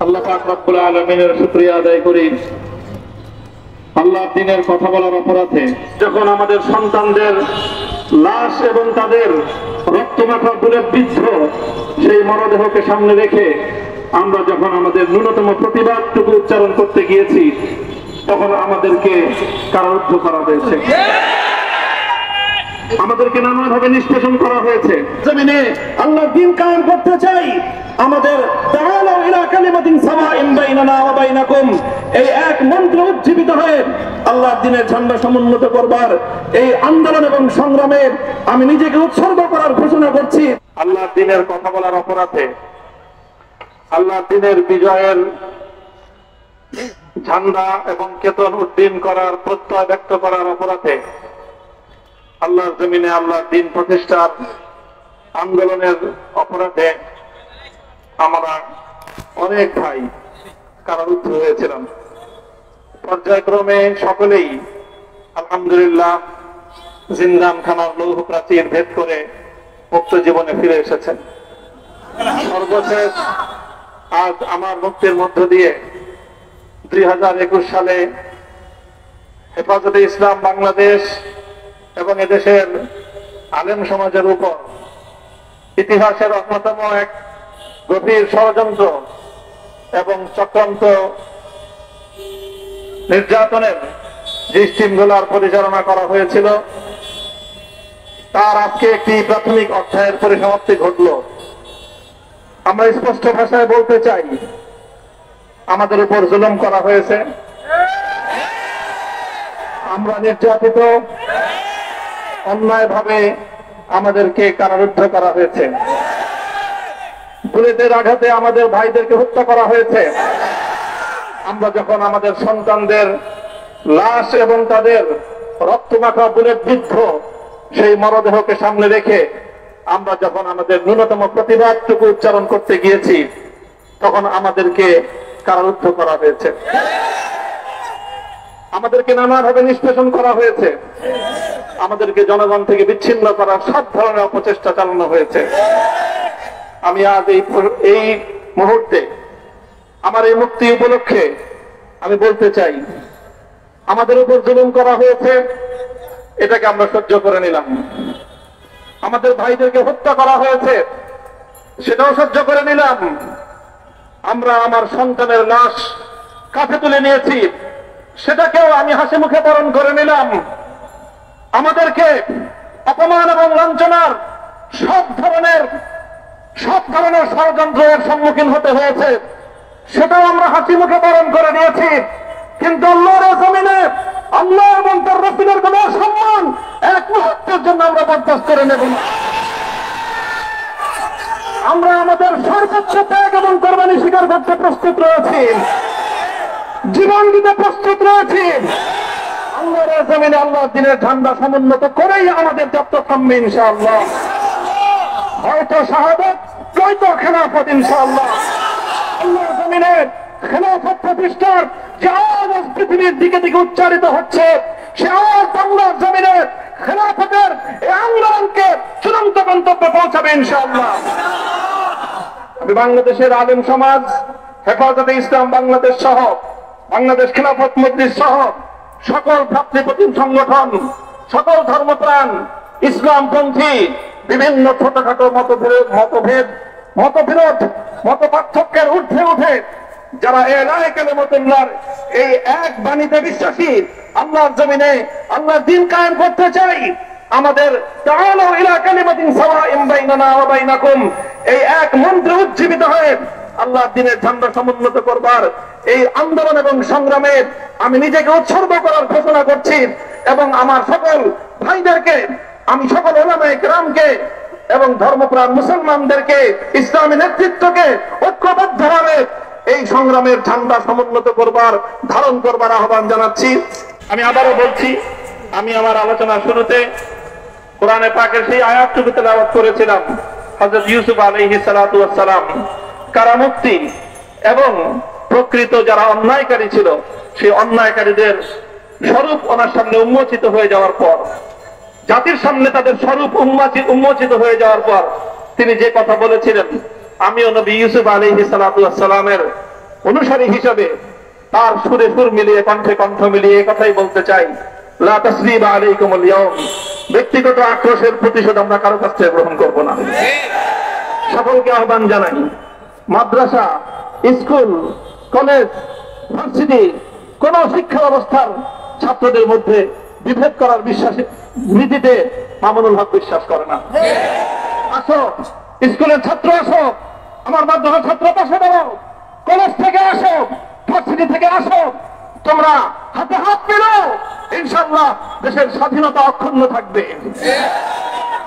আল্লাহ পাক রব্বুল আলামিনের শুকরিয়া আদায় করি। আল্লাহর দ্বীনের কথা বলার অপরাধে যখন আমাদের সন্তানদের লাশ এবং তাদের রক্তমাখা বুলেট বিদ্ধ সেই মরদেহকে সামনে রেখে আমরা যখন আমাদের ন্যূনতম প্রতিবাদটুকু উচ্চারণ করতে গিয়েছি, তখন আমাদেরকে কারারুদ্ধ করা হয়েছে, আমাদেরকে নানাভাবে নিষ্পেষণ করা হয়েছে। জমিনে আল্লাহর দ্বীন কায়েম করতে চাই, আমাদের তাআলা ইলা কালিমাতিন সাওয়াইন বাইনানা ওয়া বাইনাকুম এই এক মন্ত্র উজ্জীবিত হয়ে আল্লাহর দ্বীনের ঝান্ডা সমুন্নত করবার এই আন্দোলন এবং সংগ্রামে আমি নিজেকে উৎসর্গ করার ঘোষণা করছি। আল্লাহর দ্বীনের কথা বলার অপরাধে, আল্লাহর দ্বীনের বিজয়ের ঝান্ডা এবং কেতন উড্ডীন করার প্রত্যয় ব্যক্ত করার অপরাধে, আল্লাহর জমিনে আল্লাহর দ্বীন প্রতিষ্ঠার আন্দোলনের অপরাধে আমরা অনেক ভাই কারারুদ্ধ হয়েছিলাম। পর্যায়ক্রমে সকলেই আলহামদুলিল্লাহ জিন্দানখানার লৌহ প্রাচীর ভেদ করে মুক্ত জীবনে ফিরে এসেছেন। সর্বশেষ আজ আমার মুক্তির মধ্য দিয়ে 2021 সালে হেফাজতে ইসলাম বাংলাদেশ এবং এদেশের আলেম সমাজের উপর ইতিহাসের অন্যতম এক গভীর ষড়যন্ত্র এবং চক্রান্ত নির্যাতনের যে স্টিমগুলার পরিচালনা করা হয়েছিল, তার আজকে একটি প্রাথমিক অধ্যায়ের পরিসমাপ্তি ঘটল। আমরা স্পষ্ট ভাষায় বলতে চাই, আমাদের উপর জুলুম করা হয়েছে, আমরা নির্যাতিত, অন্যায়ভাবে আমাদেরকে কারারুদ্ধ করা হয়েছে, বুলেটের আঘাতে আমাদের ভাইদেরকে হত্যা করা হয়েছে। আমরা যখন আমাদের সন্তানদের লাশ এবং তাদের রক্তমাখা বুলেট বিদ্ধ সেই মরদেহকে সামনে রেখে আমরা যখন আমাদের ন্যূনতম প্রতিবাদটুকু উচ্চারণ করতে গিয়েছি, তখন আমাদেরকে কারারুদ্ধ করা হয়েছে, আমাদেরকে নানাভাবে নিষ্পেষণ করা হয়েছে, আমাদেরকে জনগণ থেকে বিচ্ছিন্ন করার সব ধরনের অপচেষ্টা চালানো হয়েছে। আমি আজ এই মুহূর্তে আমার এই মুক্তি উপলক্ষে আমি বলতে চাই, আমাদের উপর জুলুম করা হয়েছে, এটাকে আমরা সহ্য করে নিলাম। আমাদের ভাইদেরকে হত্যা করা হয়েছে, সেটাও সহ্য করে নিলাম। আমরা আমার সন্তানের লাশ কাঁধে তুলে নিয়েছি, সেটাকেও আমি হাসি মুখে বরণ করে নিলাম। আমাদেরকে অপমান এবং লাঞ্ছনার সব ধরনের ষড়যন্ত্রের সম্মুখীন হতে হয়েছে, সেটাও আমরা হাসি মুখে বরণ করে নিয়েছি। কিন্তু আল্লাহর জমিনে আল্লাহ এবং তার রাসূলের কোন সম্মান এক মুহূর্তের জন্য আমরা বরদাস্ত করে নেব না। আমরা আমাদের সর্বোচ্চ ত্যাগ এবং কোরবানি স্বীকার করতে প্রস্তুত রয়েছি, জীবন দিতে প্রস্তুত রয়েছি। আল্লাহর জমিনে আল্লাহর দ্বীনের ঝান্ডা সমুন্নত করেই আমাদের যাত্রা থামবে ইনশাআল্লাহ। হয়তো শাহাদাত, নয়তো খেলাফত ইনশাআল্লাহ। আল্লাহর জমিনে খেলাফত প্রতিষ্ঠার যে আওয়াজ পৃথিবীর দিকে দিকে উচ্চারিত হচ্ছে, সে আওয়াজ বাংলার জমিনে খেলাফতের এই আন্দোলনকে চূড়ান্ত গন্তব্যে পৌঁছাবে ইনশাআল্লাহ। আমি বাংলাদেশের আলেম সমাজ, হেফাজতে ইসলাম বাংলাদেশ সহ বাংলাদেশ খেলাফত মজলিস সহ সকল ভ্রাতৃপ্রতিম সংগঠন, সকল ধর্মপ্রাণ, ইসলামপন্থী বিভিন্ন ছোটখাটো মতবিরোধ, মত পার্থক্যের ঊর্ধ্বে উঠে যারা এলাহে কালিমাতুল্লাহর এই এক বাণীতে বিশ্বাসী, আল্লাহর জমিনে আল্লাহর দ্বীন কায়েম করতে চাই, আমাদের তাআলা ইলা কালিমাতিন সাওয়াইন বাইনানা ওয়া বাইনাকুম এই এক মন্ত্র উজ্জীবিত হয়ে আল্লাহর দ্বীনের ঝান্ডা সমুন্নত করবার এই আন্দোলন এবং সংগ্রামে আমি নিজেকে উৎসর্গ করার ঘোষণা করছি। এবং আমার সকল ভাইদেরকে, আমি সকল উলামায়ে কেরামকে এবং ধর্মপ্রাণ মুসলমানদেরকে, ইসলামী নেতৃত্বকে ঐক্যবদ্ধভাবে এই সংগ্রামের ঝান্ডা সমুন্নত করবার, ধারণ করবার আহ্বান জানাচ্ছি। আমি আবারও বলছি, আমি আমার আলোচনার শুরুতে কোরআনে পাকের সেই আয়াতটুকু তেলাওয়াত করেছিলাম, হযরত ইউসুফ আলাইহিস সালাতু ওয়াস সালাম কারামুক্তি এবং প্রকৃত যারা অন্যায়কারী ছিল, সেই অন্যায়কারীদের স্বরূপ ওনার সামনে উন্মোচিত হয়ে যাওয়ার পর, জাতির সামনে তাদের স্বরূপ উন্মোচিত হয়ে যাওয়ার পর তিনি যে কথা বলেছিলেন, আমিও নবী ইউসুফ আলাইহিস সালাতু ওয়াস সালামের অনুসারী হিসেবে তার সুরে সুর মিলিয়ে কণ্ঠে কণ্ঠ মিলিয়ে কথাই বলতে চাই, লা তাসরিবা আলাইকুমুল ইয়াউম, ব্যক্তিগত আক্রোশের প্রতিশোধ আমরা কারো কাছ থেকে গ্রহণ করব না। সকলকে আহ্বান জানাই, মাদ্রাসা, স্কুল, কলেজ, ভার্সিটি কোন শিক্ষা ব্যবস্থার ছাত্রদের মধ্যে বিভেদ করার বিশ্বাসে নীতিতে মামুনুল হক বিশ্বাস করে না। আসো, স্কুলের ছাত্র আসো, আমার মাদ্রাসার ছাত্র পাশে দাঁড়াও, কলেজ থেকে আসো, ভার্সিটি থেকে আসো, তোমরা হাতে হাত মিলাও, ইনশাআল্লাহ দেশের স্বাধীনতা অক্ষুণ্ণ থাকবে।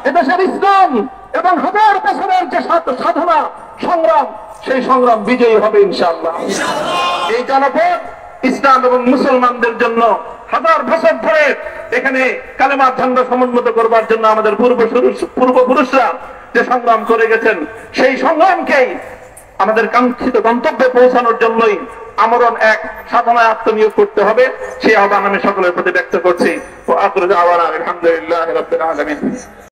এদেশের ইসলাম এবং হাজার বছরের যে সাধনা সংগ্রাম, সেই সংগ্রাম বিজয়ী হবে ইনশাআল্লাহ। এই জনপদ ইসলাম এবং মুসলমানদের জন্য হাজার বছর ধরে এখানে কালেমার ঝান্ডা সমুন্নত করবার জন্য আমাদের পূর্বপুরুষরা যে সংগ্রাম করে গেছেন, সেই সংগ্রামকেই আমাদের কাঙ্ক্ষিত গন্তব্যে পৌঁছানোর জন্যই আমরণ এক সাধনায় আত্মনিয়োগ করতে হবে। সেই আহ্বান আমি সকলের প্রতি ব্যক্ত করছি। আলহামদুলিল্লাহ রাব্বিল আলামিন।